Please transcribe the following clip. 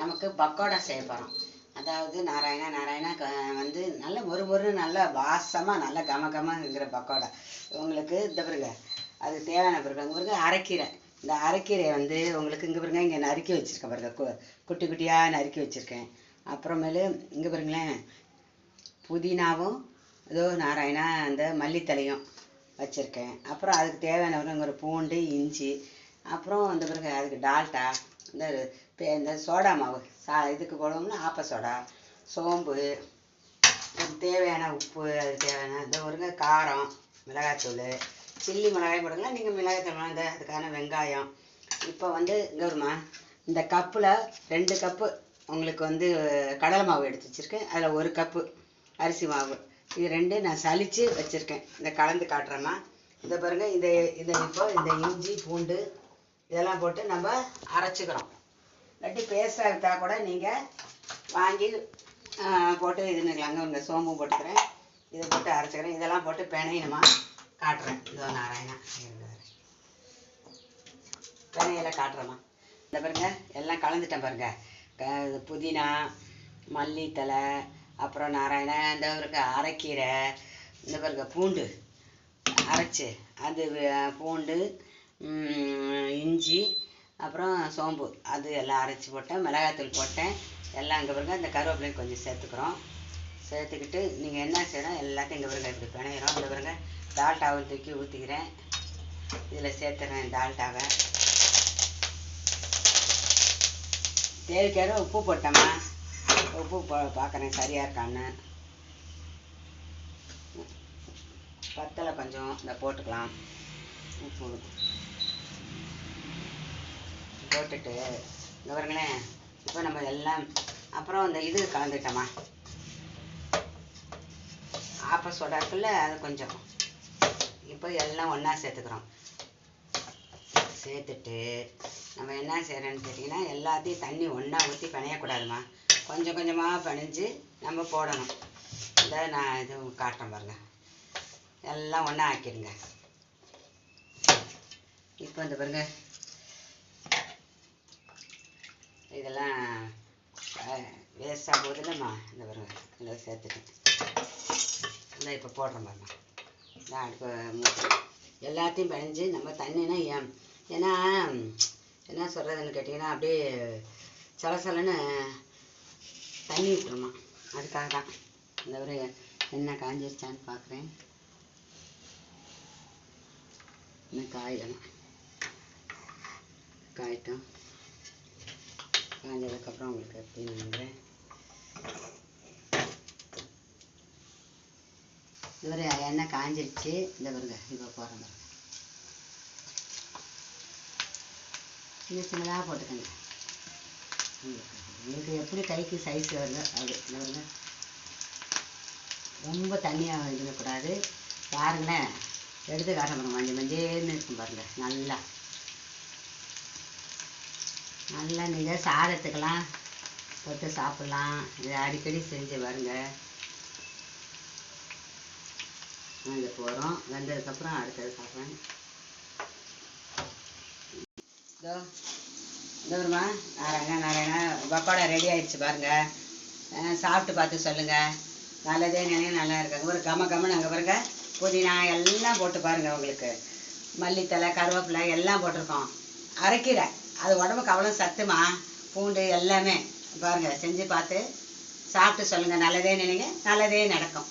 நமக்கு பக்கோடா செய்ய போகிறோம். அதாவது நாராயணா வந்து நல்ல மொறு நல்ல வாசமாக நல்ல கமகமங்கிற பக்கோடா. உங்களுக்கு இந்த பாருங்க, அது தேவையான பிறகு அங்கே பாருங்க அரைக்கீரை. இந்த அரைக்கீரையை வந்து உங்களுக்கு இங்கே பாருங்க, இங்கே நறுக்கி வச்சுருக்கேன் பாருங்க, குட்டி குட்டியாக நறுக்கி வச்சுருக்கேன். அப்புறமேலு இங்கே பாருங்களேன், புதினாவும் ஏதோ நாராயணா அந்த மல்லித்தலையும் வச்சுருக்கேன். அப்புறம் அதுக்கு தேவையான ஒரு பூண்டு, இஞ்சி, அப்புறம் இந்த பிறகு அதுக்கு டால்டா, இந்த சோடா மாவு இதுக்கு போடுவோம்னா ஆப்ப சோடா, சோம்பு, தேவையான உப்பு, அதுக்கு தேவையான இந்த ஒரு காரம், மிளகாய்த்தூள், சில்லி மிளகாய் போடுங்களா, நீங்கள் மிளகாய்த்தூள் இந்த அதுக்கான வெங்காயம். இப்போ வந்து இங்கே வருமா, இந்த கப்பில் 2 கப்பு உங்களுக்கு வந்து கடலை மாவு எடுத்து வச்சுருக்கேன். அதில் 1 கப்பு அரிசி மாவு. இது 2 நான் சலித்து வச்சுருக்கேன். இதை கலந்து காட்டுறேம்மா. இதை பாருங்கள், இப்போ இந்த இஞ்சி, பூண்டு இதெல்லாம் போட்டு நம்ம அரைச்சிக்கிறோம். இல்லாட்டி பேஸ்டாக இருந்தால் கூட நீங்கள் வாங்கி போட்டு இதுன்னுக்கலாங்க. இந்த சோம்பும் போட்டுக்கிறேன், இதை போட்டு அரைச்சிக்கிறேன். இதெல்லாம் போட்டு பிணையணுமா காட்டுறேன். இதோ நாராயணா பிணையில காட்டுறேம்மா. இந்த பாருங்க, எல்லாம் கலந்துட்டேன் பாருங்க. புதினா, மல்லித்தலை, அப்புறம் நாராயணா இந்த ஒரு அரைக்கீரை, இந்த பாருங்க பூண்டு அரைச்சி, அது பூண்டு, இஞ்சி, அப்புறம் சோம்பு அது எல்லாம் அரைச்சி போட்டேன். மிளகாய்த்தூள் போட்டேன். எல்லாம் இங்கே பாருங்க, இந்த கருவேப்பிலையும் கொஞ்சம் சேர்த்துக்கிறோம். சேர்த்துக்கிட்டு நீங்கள் என்ன செய்யணும், எல்லாத்தையும் இங்கே பாருங்க இப்படி பிணையிறோம். இந்த பாருங்க, டால்டாவை தூக்கி ஊற்றிக்கிறேன். இதில் சேர்த்துறேன் டால்டாவை. தேவைக்கார உப்பு போட்டோம்மா. உப்பு பார்க்குறேன் சரியாக இருக்கான்னு. பத்தலை கொஞ்சம் இந்த போட்டுக்கலாம். உப்பு போட்டுட்டு இங்கே பாருங்களேன், இப்போ நம்ம எல்லாம் அப்புறம் இந்த இது கலந்துட்டோம்மா. ஆப்ப சோடா இருக்குல்ல, அது கொஞ்சம் இப்போ எல்லாம் ஒன்றா சேர்த்துக்கிறோம். சேர்த்துட்டு நம்ம என்ன செய்கிறேன்னு கேட்டிங்கன்னா, எல்லாத்தையும் தண்ணி ஒன்றா ஊற்றி பிணையக்கூடாதுமா. கொஞ்சம் கொஞ்சமாக பிணைஞ்சு நம்ம போடணும். இதை நான் இது காட்டுறேன் பாருங்கள். எல்லாம் ஒன்றா ஆக்கிடுங்க. இப்போ இந்த பாருங்க, இதெல்லாம் வேஸ்ட்டாக போகுதுல்லம்மா. இந்த பாருங்க, இதை சேர்த்துட்டேன். இந்த இப்போ போடுறேன் பாருங்க. இதான் அடுப்பு மூட்டு எல்லாத்தையும் பிணைஞ்சு நம்ம தண்ணினா ஏன்னா என்ன சொல்கிறதுன்னு கேட்டிங்கன்னா, அப்படியே சலசலன்னு தண்ணி விட்டுருமா. அதுக்காக தான். இந்த ஒரு என்ன காஞ்சிருச்சான்னு பார்க்குறேன். இன்னும் காயிடணும். காயிட்டும். காஞ்சதுக்கப்புறம் உங்களுக்கு எப்படின்னு நினைக்கிறேன். இதுவரை எண்ணெய் காஞ்சிருச்சு. இந்த பாருங்க, இப்போ போடுற பாருங்க. சின்ன சின்னதாக போட்டுக்கோங்க. உங்களுக்கு எப்படி கைக்கு சைஸ் வருதோ அது. இந்த பாருங்க, ரொம்ப தண்ணியாக இருக்கக்கூடாது. பாருங்களேன், எடுத்து காட்ட பாருங்க. மஞ்சள்னு இருக்கும் பாருங்க. நல்லா நீங்கள் சாதத்துக்கெல்லாம் போட்டு சாப்பிட்லாம். இதை அடிக்கடி செஞ்சு பாருங்க. இது போகிறோம். வெந்ததுக்கப்புறம் அடுத்தது சாப்பிட்றேன். இதோ இந்த வருமா நாராயணா பக்கோடா ரெடி ஆயிடுச்சு பாருங்க. சாப்பிட்டு பார்த்து சொல்லுங்கள். நல்லதே நினைவு நல்லா இருக்காங்க. ஒரு கமன்னு அங்கே பாருங்க, புதினா எல்லாம் போட்டு பாருங்கள். உங்களுக்கு மல்லித்தலை, கருவேப்பிலை எல்லாம் போட்டிருக்கோம். அரைக்கீரை, அது உடம்புக்கு அவ்வளோ சத்துமா. பூண்டு எல்லாமே பாருங்கள். செஞ்சு பார்த்து சாப்பிட்டு சொல்லுங்கள். நல்லதே நினைங்க, நல்லதே நடக்கும்.